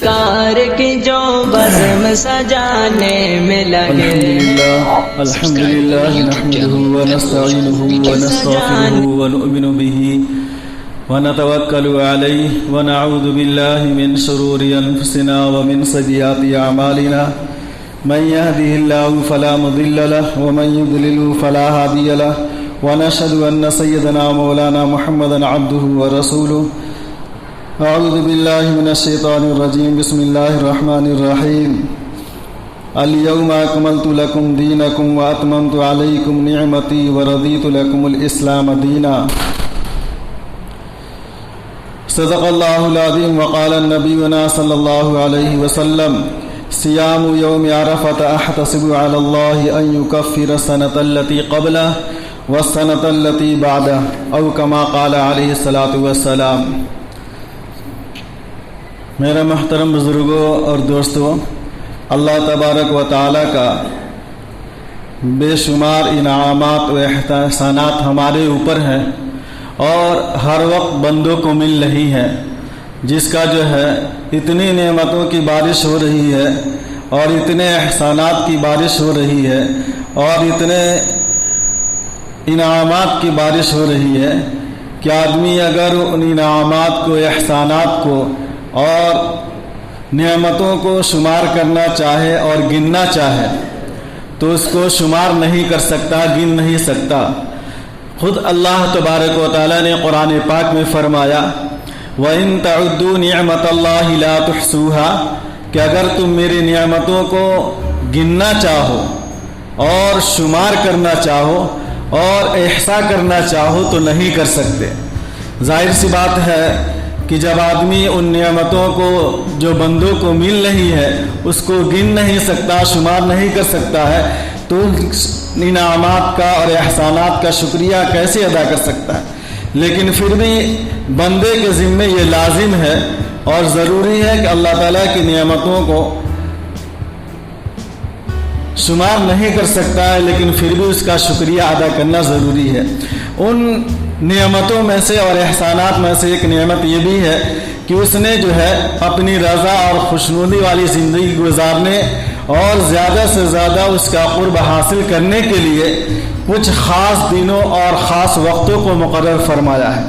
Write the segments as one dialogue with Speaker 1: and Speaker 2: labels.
Speaker 1: سرکار کی جو بزم سجانے میں لگے۔
Speaker 2: الحمد لله نحمده ونستعينه ونستغفره ونؤمن به ونتوكل عليه ونعوذ بالله من شرور أنفسنا ومن سيئات أعمالنا من يهده الله فلا مضل له ومن يضلل فلا هادي له ونشهد أن سيدنا مولانا محمدا عبده ورسوله۔ أعوذ بالله من الشيطان الرجيم، بسم الله الرحمن الرحيم۔ اليوم أكملت لكم دينكم وأتممت عليكم نعمتي ورضيت لكم الإسلام دينا۔ صدق الله العظيم وقال نبينا صلى الله عليه وسلم: صيام يوم عرفة أحتسب على الله أن يكفر السنة التي قبله والسنة التي بعده، أو كما قال عليه الصلاة والسلام۔ میرے محترم بزرگوں اور دوستوں، اللہ تبارک و تعالیٰ کا بے شمار انعامات و احسانات ہمارے اوپر ہیں اور ہر وقت بندوں کو مل رہی ہے، جس کا جو ہے اتنی نعمتوں کی بارش ہو رہی ہے اور اتنے احسانات کی بارش ہو رہی ہے اور اتنے انعامات کی بارش ہو رہی ہے کہ آدمی اگر ان انعامات کو، احسانات کو اور نعمتوں کو شمار کرنا چاہے اور گننا چاہے تو اس کو شمار نہیں کر سکتا، گن نہیں سکتا۔ خود اللہ تبارک و تعالیٰ نے قرآن پاک میں فرمایا: وَإِن تَعُدُّوا نِعْمَةَ اللَّهِ لَا تُحْصُوهَا، کہ اگر تم میری نعمتوں کو گننا چاہو اور شمار کرنا چاہو اور احصاء کرنا چاہو تو نہیں کر سکتے۔ ظاہر سی بات ہے کہ جب آدمی ان نعمتوں کو جو بندوں کو مل رہی ہے اس کو گن نہیں سکتا، شمار نہیں کر سکتا ہے، تو انعامات کا اور احسانات کا شکریہ کیسے ادا کر سکتا ہے؟ لیکن پھر بھی بندے کے ذمے یہ لازم ہے اور ضروری ہے کہ اللہ تعالیٰ کی نعمتوں کو شمار نہیں کر سکتا ہے، لیکن پھر بھی اس کا شکریہ ادا کرنا ضروری ہے۔ ان نعمتوں میں سے اور احسانات میں سے ایک نعمت یہ بھی ہے کہ اس نے جو ہے اپنی رضا اور خوشنودی والی زندگی گزارنے اور زیادہ سے زیادہ اس کا قرب حاصل کرنے کے لیے کچھ خاص دنوں اور خاص وقتوں کو مقرر فرمایا ہے،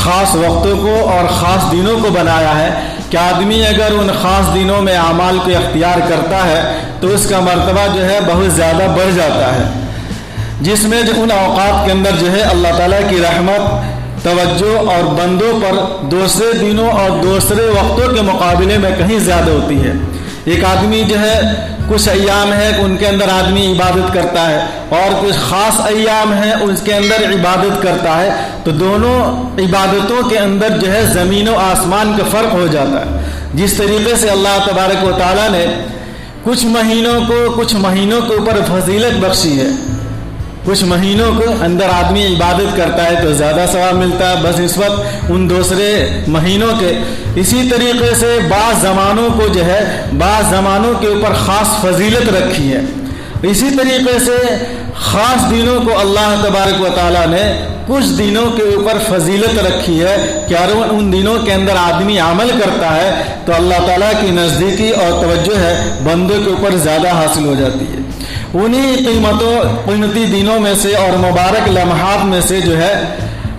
Speaker 2: خاص وقتوں کو اور خاص دنوں کو بنایا ہے کہ آدمی اگر ان خاص دنوں میں اعمال کو اختیار کرتا ہے تو اس کا مرتبہ جو ہے بہت زیادہ بڑھ جاتا ہے، جس میں جو ان اوقات کے اندر جو ہے اللہ تعالیٰ کی رحمت، توجہ اور بندوں پر دوسرے دنوں اور دوسرے وقتوں کے مقابلے میں کہیں زیادہ ہوتی ہے۔ ایک آدمی جو ہے کچھ ایام ہے کہ ان کے اندر آدمی عبادت کرتا ہے اور کچھ خاص ایام ہیں اس کے اندر عبادت کرتا ہے، تو دونوں عبادتوں کے اندر جو ہے زمین و آسمان کا فرق ہو جاتا ہے۔ جس طریقے سے اللہ تبارک و تعالیٰ نے کچھ مہینوں کے اوپر فضیلت بخشی ہے، کچھ مہینوں کے اندر آدمی عبادت کرتا ہے تو زیادہ ثواب ملتا ہے بنسبت ان دوسرے مہینوں کے۔ اسی طریقے سے بعض زمانوں کو جو ہے بعض زمانوں کے اوپر خاص فضیلت رکھی ہے۔ اسی طریقے سے خاص دنوں کو اللہ تبارک و تعالیٰ نے کچھ دنوں کے اوپر فضیلت رکھی ہے کہ اگر ان دنوں کے اندر آدمی عمل کرتا ہے تو اللہ تعالیٰ کی نزدیکی اور توجہ ہے بندوں کے اوپر زیادہ حاصل ہو جاتی ہے۔ انہی قیمتی دنوں میں سے اور مبارک لمحات میں سے جو ہے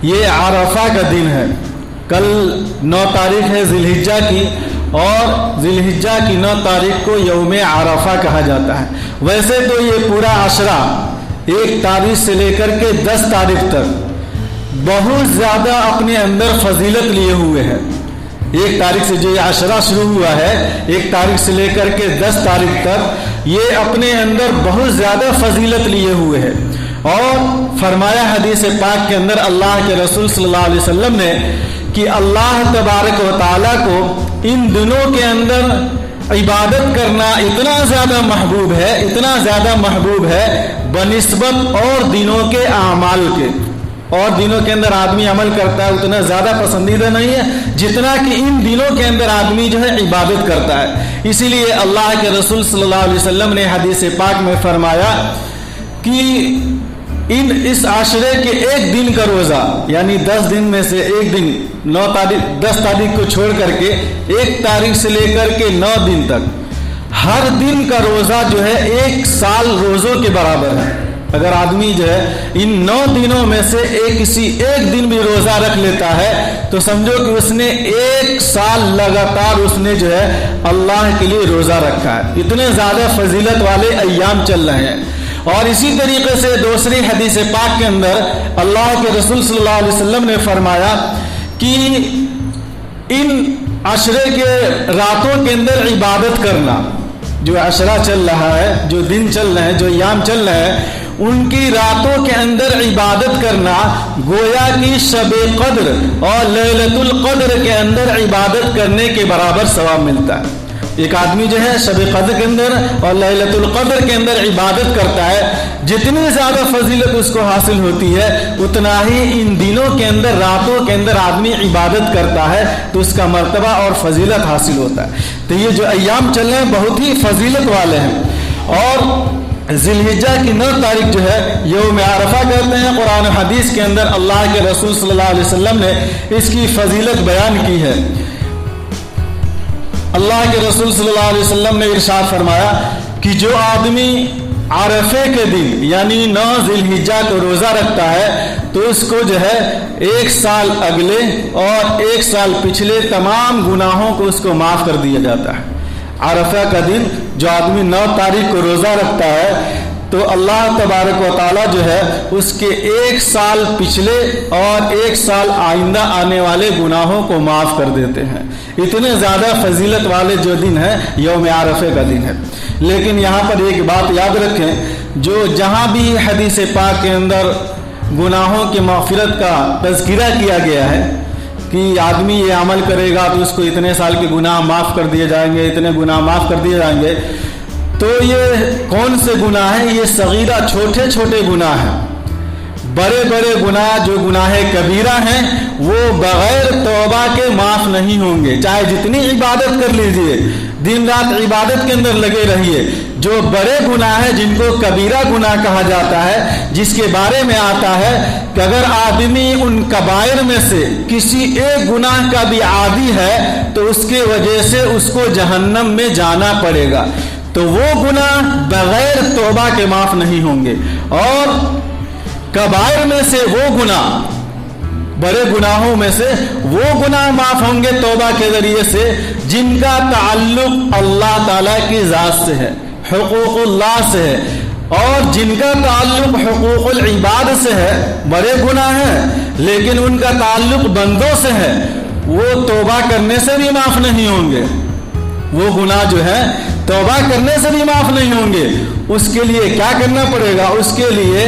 Speaker 2: یہ عرفہ کا دن ہے۔ کل 9 تاریخ ہے ذی الحجہ کی، اور ذی الحجہ کی 9 تاریخ کو یوم عرفہ کہا جاتا ہے۔ ویسے تو یہ پورا عشرہ 1 تاریخ سے لے کر کے 10 تاریخ تک بہت زیادہ اپنے اندر فضیلت لیے ہوئے ہیں۔ 1 تاریخ سے جو یہ عشرہ شروع ہوا ہے، 1 تاریخ سے لے کر کے 10 تاریخ تک یہ اپنے اندر بہت زیادہ فضیلت لیے ہوئے ہیں۔ اور فرمایا حدیث پاک کے اندر اللہ کے رسول صلی اللہ علیہ وسلم نے کہ اللہ تبارک و تعالیٰ کو ان دنوں کے اندر عبادت کرنا اتنا زیادہ محبوب ہے بنسبت اور دنوں کے اعمال کے۔ اور دنوں کے اندر آدمی عمل کرتا ہے اتنا زیادہ پسندیدہ نہیں ہے جتنا کہ ان دنوں کے اندر آدمی جو ہے عبادت کرتا ہے۔ اسی لیے اللہ کے رسول صلی اللہ علیہ وسلم نے حدیث پاک میں فرمایا کہ اس عاشرے کے ایک دن کا روزہ، یعنی 10 دن میں سے ایک دن 10 تاریخ کو چھوڑ کر کے 1 تاریخ سے لے کر کے 9 دن تک ہر دن کا روزہ جو ہے 1 سال روزوں کے برابر ہے۔ اگر آدمی جو ہے ان 9 دنوں میں سے کسی ایک دن بھی روزہ رکھ لیتا ہے تو سمجھو کہ اس نے 1 سال لگاتار اس نے جو ہے اللہ کے لیے روزہ رکھا ہے۔ اتنے زیادہ فضیلت والے ایام چل رہے ہیں۔ اور اسی طریقے سے دوسری حدیث پاک کے اندر اللہ کے رسول صلی اللہ علیہ وسلم نے فرمایا کہ ان عشرے کے راتوں کے اندر عبادت کرنا، جو عشرہ چل رہا ہے، جو دن چل رہے ہیں، جو ایام چل رہے ہیں، ان کی راتوں کے اندر عبادت کرنا گویا کی شب قدر اور لیلۃ القدر کے اندر عبادت کرنے کے برابر ثواب ملتا ہے۔ ایک آدمی جو ہے شب قدر کے اندر اور لیلۃ القدر کے اندر عبادت کرتا ہے، جتنی زیادہ فضیلت اس کو حاصل ہوتی ہے اتنا ہی ان دنوں کے اندر، راتوں کے اندر آدمی عبادت کرتا ہے تو اس کا مرتبہ اور فضیلت حاصل ہوتا ہے۔ تو یہ جو ایام چل رہے ہیں بہت ہی فضیلت والے ہیں۔ اور ذی الحجہ کی 9 تاریخ جو ہے یوم عرفہ کہتے ہیں۔ قرآن و حدیث کے اندر اللہ کے رسول صلی اللہ علیہ وسلم نے اس کی فضیلت بیان کی ہے۔ اللہ کے رسول صلی اللہ علیہ وسلم نے ارشاد فرمایا کہ جو آدمی عرفے کے دن یعنی 9 ذی الحجہ کو روزہ رکھتا ہے تو اس کو جو ہے 1 سال اگلے اور 1 سال پچھلے تمام گناہوں کو اس کو معاف کر دیا جاتا ہے۔ عرفہ کا دن جو آدمی 9 تاریخ کو روزہ رکھتا ہے تو اللہ تبارک و تعالیٰ جو ہے اس کے 1 سال پچھلے اور 1 سال آئندہ آنے والے گناہوں کو معاف کر دیتے ہیں۔ اتنے زیادہ فضیلت والے جو دن ہے یوم عرفے کا دن ہے۔ لیکن یہاں پر ایک بات یاد رکھیں، جو جہاں بھی حدیث پاک کے اندر گناہوں کی مغفرت کا تذکرہ کیا گیا ہے کہ آدمی یہ عمل کرے گا تو اس کو اتنے سال کے گناہ معاف کر دیے جائیں گے، اتنے گناہ معاف کر دیے جائیں گے، تو یہ کون سے گناہ ہیں؟ یہ صغیرہ چھوٹے چھوٹے گناہ ہیں۔ بڑے بڑے گناہ جو گناہ کبیرہ ہیں وہ بغیر توبہ کے معاف نہیں ہوں گے، چاہے جتنی عبادت کر لیجئے، دن رات عبادت کے اندر لگے رہیے۔ جو بڑے گناہ ہیں جن کو کبیرہ گناہ کہا جاتا ہے، جس کے بارے میں آتا ہے کہ اگر آدمی ان کبائر میں سے کسی ایک گناہ کا بھی عادی ہے تو اس کے وجہ سے اس کو جہنم میں جانا پڑے گا، تو وہ گناہ بغیر توبہ کے معاف نہیں ہوں گے۔ اور کبائر میں سے وہ گناہ، بڑے گناہوں میں سے وہ گناہ معاف ہوں گے توبہ کے ذریعے سے جن کا تعلق اللہ تعالیٰ کی ذات سے ہے، حقوق اللہ سے ہے، اور جن کا تعلق حقوق العباد سے ہے۔ بڑے گناہ ہیں لیکن ان کا تعلق بندوں سے ہے، وہ توبہ کرنے سے بھی معاف نہیں ہوں گے۔ وہ گناہ جو ہے توبہ کرنے سے بھی معاف نہیں ہوں گے۔ اس کے لیے کیا کرنا پڑے گا؟ اس کے لیے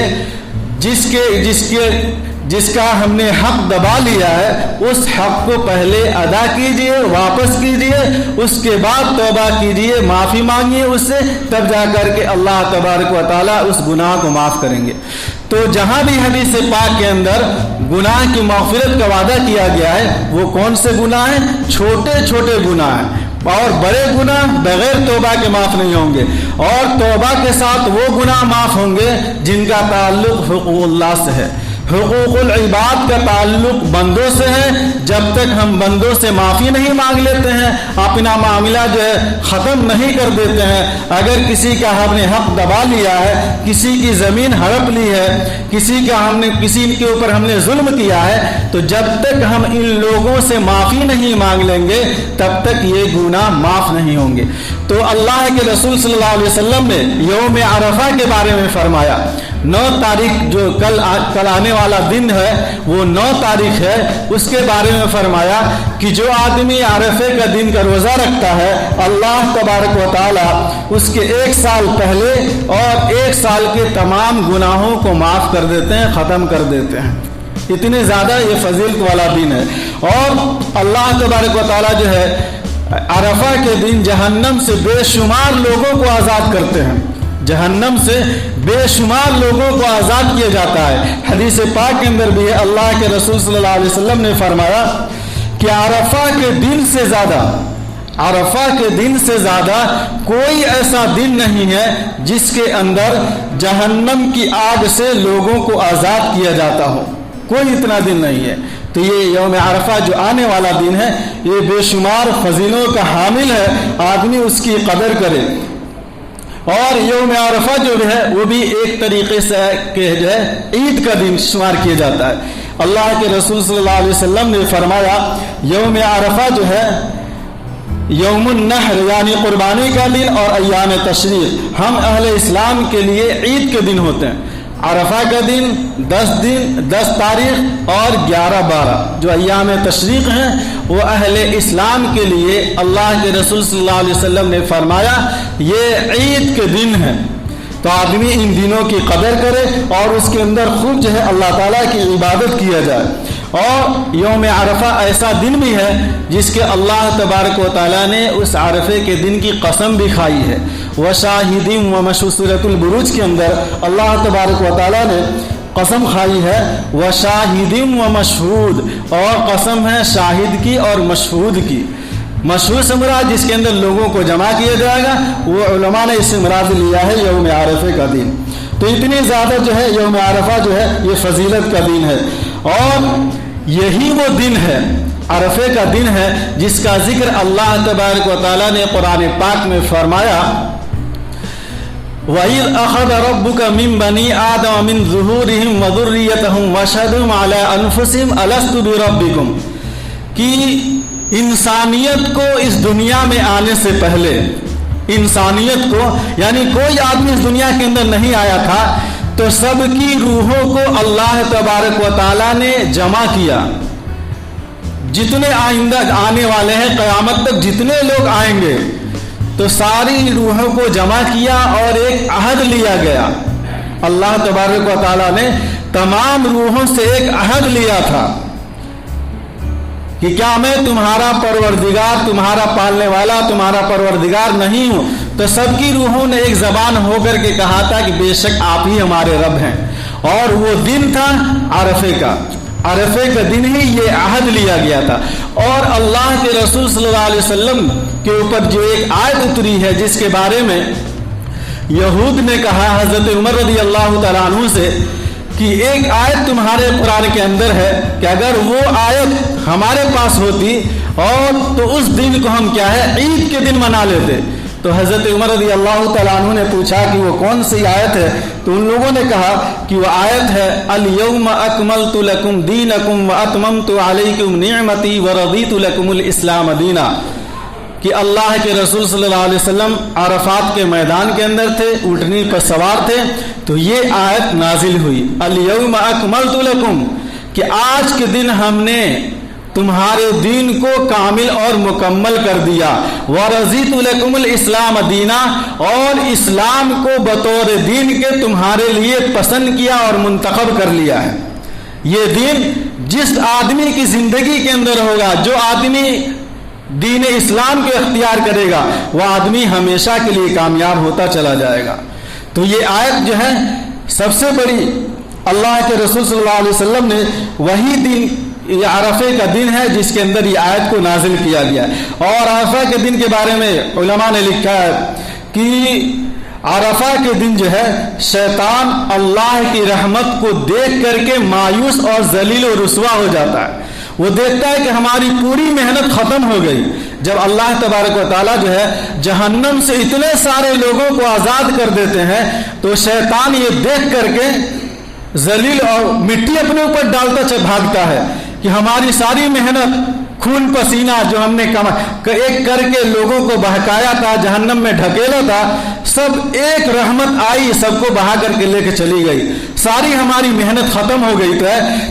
Speaker 2: جس کا ہم نے حق دبا لیا ہے اس حق کو پہلے ادا کیجئے، واپس کیجئے، اس کے بعد توبہ کیجئے، معافی مانگیے اس سے، تب جا کر کے اللہ تبارک و تعالیٰ اس گناہ کو معاف کریں گے۔ تو جہاں بھی حدیث پاک کے اندر گناہ کی مغفرت کا وعدہ کیا گیا ہے وہ کون سے گناہ ہیں؟ چھوٹے چھوٹے گناہ ہیں، اور بڑے گناہ بغیر توبہ کے معاف نہیں ہوں گے، اور توبہ کے ساتھ وہ گناہ معاف ہوں گے جن کا تعلق حقوق اللہ سے ہے۔ حقوق العباد کا تعلق بندوں سے ہے، جب تک ہم بندوں سے معافی نہیں مانگ لیتے ہیں، اپنا معاملہ جو ہے ختم نہیں کر دیتے ہیں، اگر کسی کا ہم نے حق دبا لیا ہے، کسی کی زمین ہڑپ لی ہے، کسی کے اوپر ہم نے ظلم کیا ہے، تو جب تک ہم ان لوگوں سے معافی نہیں مانگ لیں گے تب تک یہ گناہ معاف نہیں ہوں گے۔ تو اللہ کے رسول صلی اللہ علیہ وسلم نے یوم عرفہ کے بارے میں فرمایا، 9 تاریخ جو کل آنے والا دن ہے وہ 9 تاریخ ہے، اس کے بارے میں فرمایا کہ جو آدمی عرفے کا دن کا روزہ رکھتا ہے اللہ تبارک و تعالی اس کے 1 سال پہلے اور 1 سال کے تمام گناہوں کو معاف کر دیتے ہیں، ختم کر دیتے ہیں۔ اتنے زیادہ یہ فضیلت والا دن ہے۔ اور اللہ تبارک و تعالی جو ہے عرفہ کے دن جہنم سے بے شمار لوگوں کو آزاد کرتے ہیں، جہنم سے بے شمار لوگوں کو آزاد کیا جاتا ہے۔ حدیث پاک کے اندر بھی ہے، اللہ کے رسول صلی اللہ علیہ وسلم نے فرمایا کہ عرفہ کے دن سے زیادہ عرفہ کے دن سے زیادہ کوئی ایسا دن نہیں ہے جس کے اندر جہنم کی آگ سے لوگوں کو آزاد کیا جاتا ہو، کوئی اتنا دن نہیں ہے۔ تو یہ یوم عرفہ جو آنے والا دن ہے یہ بے شمار فضیلوں کا حامل ہے، آدمی اس کی قدر کرے۔ اور یوم عرفہ جو ہے وہ بھی ایک طریقے سے کہ جو ہے عید کا دن شمار کیا جاتا ہے۔ اللہ کے رسول صلی اللہ علیہ وسلم نے فرمایا یوم عرفہ جو ہے یوم النحر یعنی قربانی کا دن اور ایام تشریق ہم اہل اسلام کے لیے عید کے دن ہوتے ہیں۔ عرفہ کا دن 10 تاریخ اور 11-12 جو ایام تشریق ہیں وہ اہل اسلام کے لیے اللہ کے رسول صلی اللہ علیہ وسلم نے فرمایا یہ عید کے دن ہیں۔ تو آدمی ان دنوں کی قدر کرے اور اس کے اندر خوب جو ہے اللہ تعالیٰ کی عبادت کیا جائے۔ اور یوم عرفہ ایسا دن بھی ہے جس کے اللہ تبارک و تعالیٰ نے اس عرفے کے دن کی قسم بھی کھائی ہے۔ وَشَاهِدٍ وَمَشْهُودٍ سورۃ البروج کے اندر اللہ تبارک و تعالیٰ نے قسم کھائی ہے وَشَاهِدٍ وَمَشْهُودٍ، اور قسم ہے شاہد کی اور مشہود کی۔ مشہور سے مراد جس کے اندر لوگوں کو جمع کیا جائے گا، وہ علماء نے اس سے مراد لیا ہے یوم عرفے کا دن۔ تو اتنی زیادہ جو ہے یوم عرفہ جو ہے یہ فضیلت کا دن ہے، اور یہی وہ دن ہے عرفے کا دن ہے جس کا ذکر اللہ تبارک و تعالیٰ نے قرآن پاک میں فرمایا وَإِذْ أَخَذَ رَبُّكَ مِنْ بَنِي آدَمَ مِنْ ظُهُورِهِمْ وَذُرِّيَّتَهُمْ وَأَشْهَدَهُمْ عَلَىٰ أَنفُسِهِمْ أَلَسْتُ بِرَبِّكُمْ، کہ انسانیت کو اس دنیا میں آنے سے پہلے، انسانیت کو یعنی کوئی آدمی اس دنیا کے اندر نہیں آیا تھا، تو سب کی روحوں کو اللہ تبارک و تعالیٰ نے جمع کیا۔ جتنے آئندہ آنے والے ہیں قیامت تک جتنے لوگ آئیں گے تو ساری روحوں کو جمع کیا اور ایک عہد لیا گیا۔ اللہ تبارک و تعالیٰ نے تمام روحوں سے ایک عہد لیا تھا کہ کیا میں تمہارا پروردگار، تمہارا پالنے والا، تمہارا پروردگار نہیں ہوں؟ تو سب کی روحوں نے ایک زبان ہو کر کے کہا تھا کہ بے شک آپ ہی ہمارے رب ہیں۔ اور وہ دن تھا عرفے کا، عرفے کا دن ہی یہ عہد لیا گیا تھا۔ اور اللہ کے رسول صلی اللہ علیہ وسلم کے اوپر جو ایک آیت اتری ہے جس کے بارے میں یہود نے کہا حضرت عمر رضی اللہ تعالیٰ عنہ سے کہ ایک آیت تمہارے قرآن کے اندر ہے کہ اگر وہ آیت ہمارے پاس ہوتی اور تو اس دن کو ہم کیا ہے عید کے دن منا لیتے۔ تو حضرت عمر رضی اللہ تعالیٰ عنہ نے پوچھا کہ وہ کون سی آیت ہے؟ تو ان لوگوں نے کہا کہ وہ آیت ہے الیوم اکملت لکم دینکم واتممت علیکم نعمتی ورضیت لکم الاسلام دینا، کہ اللہ کے رسول صلی اللہ علیہ وسلم عرفات کے میدان کے اندر تھے، اونٹنی پر سوار تھے، تو یہ آیت نازل ہوئی الیوم اکملت لکم، کہ آج کے دن ہم نے تمہارے دین کو کامل اور مکمل کر دیا، وَرَضِيتُ لَكُمُ الْإِسْلَامَ دِينًا، اور اسلام کو بطور دین کے تمہارے لیے پسند کیا اور منتخب کر لیا ہے۔ یہ دن جس آدمی کی زندگی کے اندر ہوگا، جو آدمی دین اسلام کو اختیار کرے گا، وہ آدمی ہمیشہ کے لیے کامیاب ہوتا چلا جائے گا۔ تو یہ آیت جو ہے سب سے بڑی، اللہ کے رسول صلی اللہ علیہ وسلم نے وہی دن، یہ عرفے کا دن ہے جس کے اندر یہ آیت کو نازل کیا گیا۔ اور عرفہ کے دن کے بارے میں علماء نے لکھا ہے کہ عرفہ کے دن جو ہے شیطان اللہ کی رحمت کو دیکھ کر کے مایوس اور ذلیل و رسوا ہو جاتا ہے۔ وہ دیکھتا ہے کہ ہماری پوری محنت ختم ہو گئی۔ جب اللہ تبارک و تعالیٰ جو ہے جہنم سے اتنے سارے لوگوں کو آزاد کر دیتے ہیں تو شیطان یہ دیکھ کر کے ذلیل اور مٹی اپنے اوپر ڈالتا بھاگتا ہے کہ ہماری ساری محنت، خون پسینہ جو ہم نے ایک کر کے لوگوں کو بہکایا تھا، جہنم میں ڈھکیلا تھا، سب ایک رحمت آئی سب کو بہا کر کے لے کے چلی گئی، ساری ہماری محنت ختم ہو گئی۔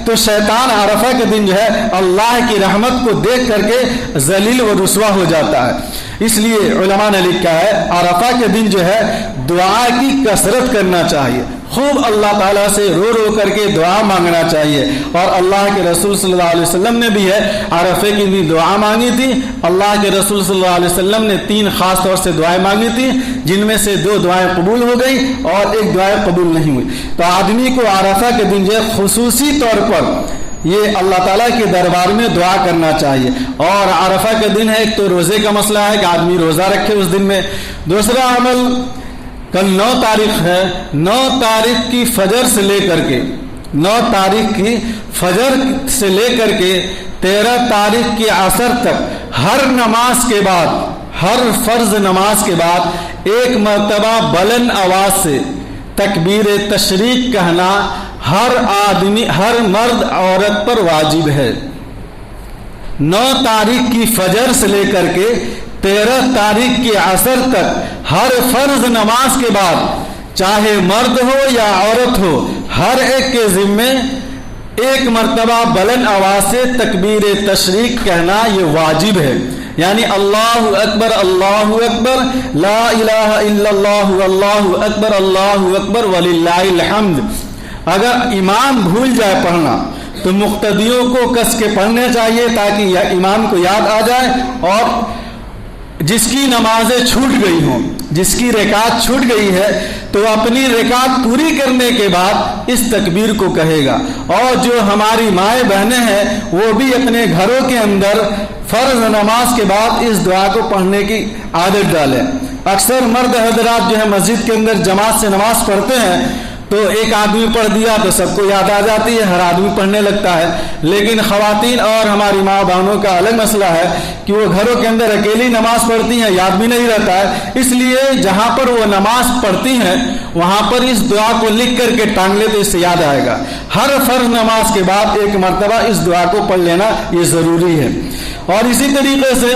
Speaker 2: تو شیطان عرفہ کے دن جو ہے اللہ کی رحمت کو دیکھ کر کے ذلیل و رسوا ہو جاتا ہے۔ اس لیے علماء نے لکھا ہے عرفہ کے دن جو ہے دعا کی کثرت کرنا چاہیے، خوب اللہ تعالیٰ سے رو رو کر کے دعا مانگنا چاہیے۔ اور اللہ کے رسول صلی اللہ علیہ وسلم نے بھی ہے عرفے کی بھی دعا مانگی تھی۔ اللہ کے رسول صلی اللہ علیہ وسلم نے 3 خاص طور سے دعائیں مانگی تھی، جن میں سے 2 دعائیں قبول ہو گئی اور 1 دعائیں قبول نہیں ہوئی۔ تو آدمی کو عرفہ کے دن جو ہے خصوصی طور پر یہ اللہ تعالیٰ کے دربار میں دعا کرنا چاہیے. اور عرفہ کا دن ہے، ایک تو روزے کا مسئلہ ہے کہ آدمی روزہ رکھے اس دن میں. دوسرا عمل، کل 9 تاریخ ہے، 9 تاریخ کی فجر سے لے کر کے 9 تاریخ کی فجر سے لے کر کے 13 تاریخ کی عصر تک ہر نماز کے بعد، ہر فرض نماز کے بعد ایک مرتبہ بلند آواز سے تکبیر تشریق کہنا ہر آدمی، ہر مرد عورت پر واجب ہے. 9 تاریخ کی فجر سے لے کر کے 13 تاریخ کی عصر تک ہر فرض نماز کے بعد، چاہے مرد ہو یا عورت ہو، ہر ایک کے ذمے ایک مرتبہ بلند آواز سے تکبیر تشریق کہنا یہ واجب ہے. یعنی اللہ اکبر اللہ اکبر لا الہ الا اللہ اللہ اکبر اللہ اکبر وللہ الحمد. اگر امام بھول جائے پڑھنا تو مقتدیوں کو کس کے پڑھنے چاہیے تاکہ امام کو یاد آ جائے. اور جس کی نمازیں چھوٹ گئی ہوں، جس کی رکعت چھوٹ گئی ہے، تو اپنی رکعت پوری کرنے کے بعد اس تکبیر کو کہے گا. اور جو ہماری مائیں بہنیں ہیں وہ بھی اپنے گھروں کے اندر فرض نماز کے بعد اس دعا کو پڑھنے کی عادت ڈالیں. اکثر مرد حضرات جو ہے مسجد کے اندر جماعت سے نماز پڑھتے ہیں تو ایک آدمی پڑھ دیا تو سب کو یاد آ جاتی ہے، ہر آدمی پڑھنے لگتا ہے. لیکن خواتین اور ہماری ماں بہنوں کا الگ مسئلہ ہے کہ وہ گھروں کے اندر اکیلی نماز پڑھتی ہیں، یاد بھی نہیں رہتا ہے. اس لیے جہاں پر وہ نماز پڑھتی ہیں وہاں پر اس دعا کو لکھ کر کے ٹانگ لے تو اس سے یاد آئے گا. ہر فرض نماز کے بعد ایک مرتبہ اس دعا کو پڑھ لینا یہ ضروری ہے. اور اسی طریقے سے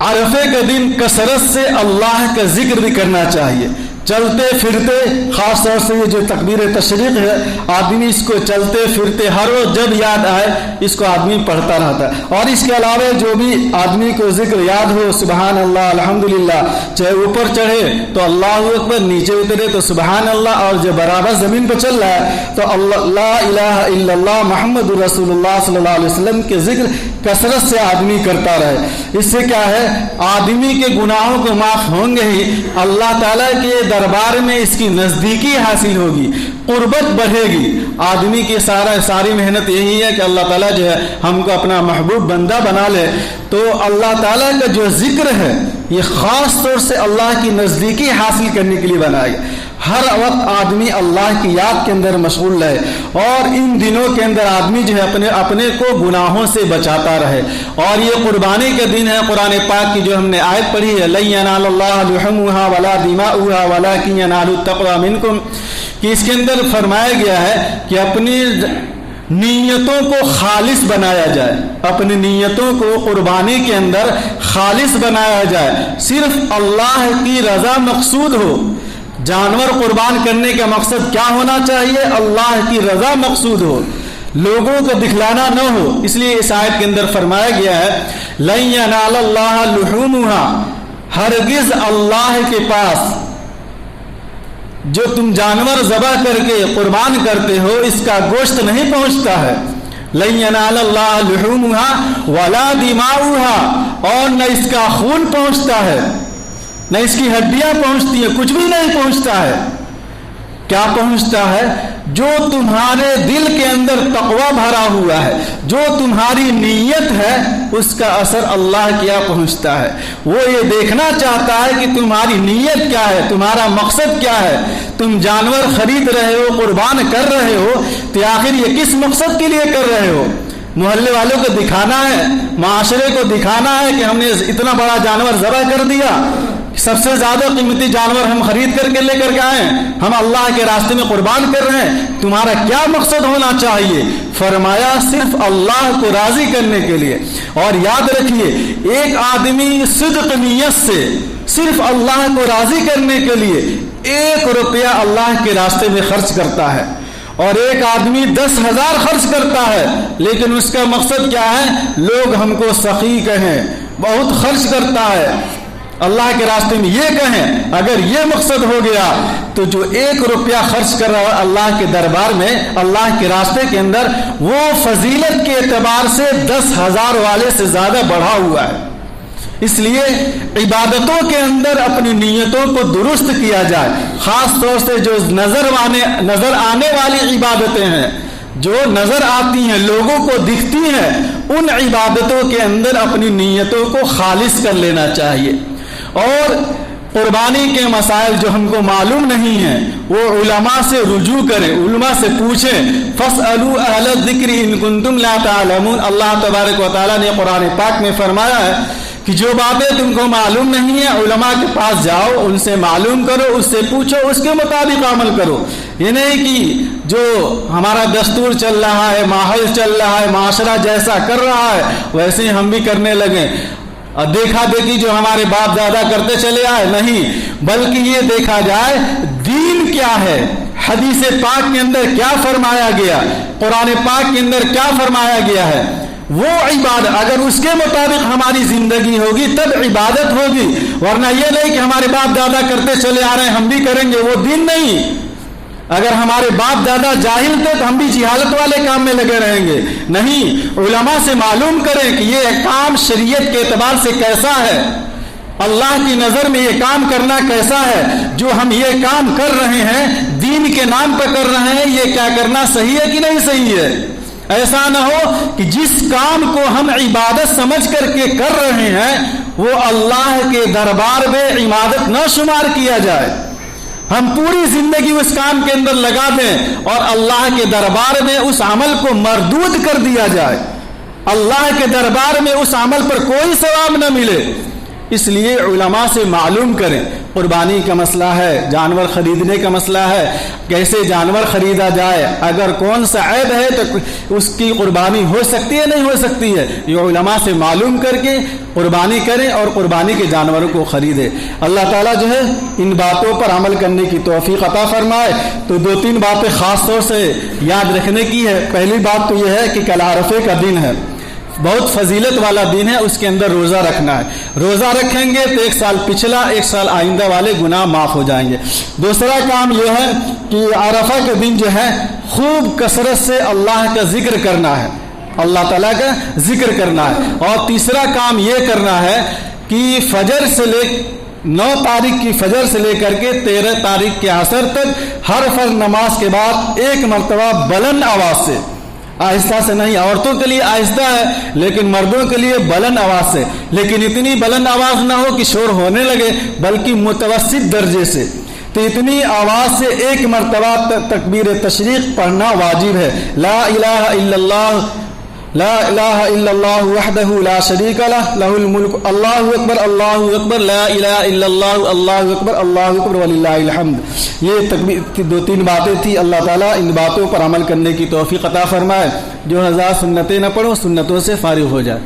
Speaker 2: عرفے کا دن کثرت سے اللہ کا ذکر بھی کرنا چاہیے. چلتے پھرتے، خاص طور سے یہ جو تکبیر تشریق ہے، آدمی اس کو چلتے پھرتے ہر روز جب یاد آئے اس کو آدمی پڑھتا رہتا ہے. اور اس کے علاوہ جو بھی آدمی کو ذکر یاد ہو، سبحان اللہ الحمدللہ، چاہے اوپر چڑھے تو اللہ اکبر، نیچے اترے تو سبحان اللہ، اور جب برابر زمین پہ چل رہا ہے تو لا الہ الا اللہ محمد رسول اللہ صلی اللہ علیہ وسلم کے ذکر کثرت سے آدمی کرتا رہے. اس سے کیا ہے، آدمی کے گناہوں کو معاف ہوں گے ہی، اللہ تعالیٰ کے دربار میں اس کی نزدیکی حاصل ہوگی، قربت بڑھے گی. آدمی کی ساری محنت یہی ہے کہ اللہ تعالیٰ جو ہے ہم کو اپنا محبوب بندہ بنا لے. تو اللہ تعالیٰ کا جو ذکر ہے یہ خاص طور سے اللہ کی نزدیکی حاصل کرنے کے لیے بنایا. ہر وقت آدمی اللہ کی یاد کے اندر مشغول رہے، اور ان دنوں کے اندر آدمی جو ہے اپنے کو گناہوں سے بچاتا رہے. اور یہ قربانی کا دن ہے. قرآن پاک کی جو ہم نے آیت پڑھی ہے، لن ینال اللہ لحومها ولا دماؤها ولکن ینال التقوی منکم، کہ اس کے اندر فرمایا گیا ہے کہ اپنی نیتوں کو خالص بنایا جائے، اپنی نیتوں کو قربانی کے اندر خالص بنایا جائے، صرف اللہ کی رضا مقصود ہو. جانور قربان کرنے کا مقصد کیا ہونا چاہیے؟ اللہ کی رضا مقصود ہو، لوگوں کو دکھلانا نہ ہو. اس لیے اس آیت کے اندر فرمایا گیا ہے لن ینال اللہ لحومها، ہرگز اللہ کے پاس جو تم جانور ذبح کر کے قربان کرتے ہو اس کا گوشت نہیں پہنچتا ہے. لن ینال اللہ لحومها ولا دماؤها، اور نہ اس کا خون پہنچتا ہے، نہ اس کی ہڈیاں پہنچتی ہیں، کچھ بھی نہیں پہنچتا ہے. کیا پہنچتا ہے؟ جو تمہارے دل کے اندر تقوی بھرا ہوا ہے، جو تمہاری نیت ہے، اس کا اثر اللہ کیا پہنچتا ہے. وہ یہ دیکھنا چاہتا ہے کہ تمہاری نیت کیا ہے، تمہارا مقصد کیا ہے. تم جانور خرید رہے ہو، قربان کر رہے ہو، تو آخر یہ کس مقصد کے لیے کر رہے ہو؟ محلے والوں کو دکھانا ہے، معاشرے کو دکھانا ہے کہ ہم نے اتنا بڑا جانور ذبح کر دیا، سب سے زیادہ قیمتی جانور ہم خرید کر کے لے کر کے آئے، ہم اللہ کے راستے میں قربان کر رہے ہیں. تمہارا کیا مقصد ہونا چاہیے؟ فرمایا صرف اللہ کو راضی کرنے کے لیے. اور یاد رکھیے، ایک آدمی صدق نیت سے صرف اللہ کو راضی کرنے کے لیے 1 روپیہ اللہ کے راستے میں خرچ کرتا ہے، اور ایک آدمی 10,000 خرچ کرتا ہے، لیکن اس کا مقصد کیا ہے؟ لوگ ہم کو سخی کہیں، بہت خرچ کرتا ہے، اللہ کے راستے میں یہ کہیں. اگر یہ مقصد ہو گیا تو جو 1 روپیہ خرچ کر رہا ہے اللہ کے دربار میں، اللہ کے راستے کے اندر، وہ فضیلت کے اعتبار سے 10,000 والے سے زیادہ بڑھا ہوا ہے. اس لیے عبادتوں کے اندر اپنی نیتوں کو درست کیا جائے. خاص طور سے جو نظر آنے والی عبادتیں ہیں، جو نظر آتی ہیں، لوگوں کو دکھتی ہیں، ان عبادتوں کے اندر اپنی نیتوں کو خالص کر لینا چاہیے۔ اور قربانی کے مسائل جو ہم کو معلوم نہیں ہیں وہ علماء سے رجوع کریں، علماء سے پوچھیں۔ فَاسْأَلُوا أَهْلَ الذِّكْرِ إِن كُنتُمْ لَا تَعْلَمُونَ۔ اللہ تبارک و تعالیٰ نے قرآن پاک میں فرمایا ہے کہ جو باتیں تم کو معلوم نہیں ہیں علماء کے پاس جاؤ، ان سے معلوم کرو، اس سے پوچھو، اس کے مطابق عمل کرو۔ یہ نہیں کہ جو ہمارا دستور چل رہا ہے، ماحول چل رہا ہے، معاشرہ جیسا کر رہا ہے ویسے ہم بھی کرنے لگیں، اور دیکھا دیکھی جو ہمارے باپ دادا کرتے چلے آئے، نہیں، بلکہ یہ دیکھا جائے دین کیا ہے، حدیث پاک کے اندر کیا فرمایا گیا، قرآن پاک کے اندر کیا فرمایا گیا ہے، وہ عبادت اگر اس کے مطابق ہماری زندگی ہوگی تب عبادت ہوگی، ورنہ یہ نہیں کہ ہمارے باپ دادا کرتے چلے آ رہے ہیں ہم بھی کریں گے، وہ دین نہیں۔ اگر ہمارے باپ دادا جاہل تھے تو ہم بھی جہالت والے کام میں لگے رہیں گے، نہیں، علماء سے معلوم کریں کہ یہ کام شریعت کے اعتبار سے کیسا ہے، اللہ کی نظر میں یہ کام کرنا کیسا ہے، جو ہم یہ کام کر رہے ہیں دین کے نام پر کر رہے ہیں، یہ کیا کرنا صحیح ہے کہ نہیں صحیح ہے۔ ایسا نہ ہو کہ جس کام کو ہم عبادت سمجھ کر کے کر رہے ہیں وہ اللہ کے دربار میں عبادت نہ شمار کیا جائے، ہم پوری زندگی اس کام کے اندر لگا دیں اور اللہ کے دربار میں اس عمل کو مردود کر دیا جائے، اللہ کے دربار میں اس عمل پر کوئی ثواب نہ ملے۔ اس لیے علماء سے معلوم کریں، قربانی کا مسئلہ ہے، جانور خریدنے کا مسئلہ ہے، کیسے جانور خریدا جائے، اگر کون سا عیب ہے تو اس کی قربانی ہو سکتی ہے نہیں ہو سکتی ہے، یہ علماء سے معلوم کر کے قربانی کریں اور قربانی کے جانوروں کو خریدیں۔ اللہ تعالیٰ جو ہے ان باتوں پر عمل کرنے کی توفیق عطا فرمائے۔ تو دو تین باتیں خاص طور سے یاد رکھنے کی ہے۔ پہلی بات تو یہ ہے کہ کل عرفے کا دن ہے، بہت فضیلت والا دن ہے، اس کے اندر روزہ رکھنا ہے، روزہ رکھیں گے تو ایک سال پچھلا ایک سال آئندہ والے گناہ معاف ہو جائیں گے۔ دوسرا کام یہ ہے کہ عرفہ کے دن جو ہے خوب کثرت سے اللہ کا ذکر کرنا ہے، اللہ تعالیٰ کا ذکر کرنا ہے۔ اور تیسرا کام یہ کرنا ہے کہ فجر سے 9 تاریخ کی فجر سے لے کر کے 13 تاریخ کے عصر تک ہر فرض نماز کے بعد ایک مرتبہ بلند آواز سے، آہستہ سے نہیں، عورتوں کے لیے آہستہ ہے لیکن مردوں کے لیے بلند آواز سے، لیکن اتنی بلند آواز نہ ہو کہ شور ہونے لگے، بلکہ متوسط درجے سے، تو اتنی آواز سے ایک مرتبہ تکبیر تشریق پڑھنا واجب ہے۔ لا الہ الا اللہ، لا الہ الا اللہ وحدہ لا شریک لہ، لہ الملک، اللہ اکبر اللہ اکبر، لا الہ الا اللہ، اللہ اکبر اللہ اکبر وللہ الحمد۔ یہ تکبیر کی 2-3 باتیں تھی، اللہ تعالیٰ ان باتوں پر عمل کرنے کی توفیق عطا فرمائے۔ جو حضرات سنتیں نہ پڑھو سنتوں سے فارغ ہو جائے۔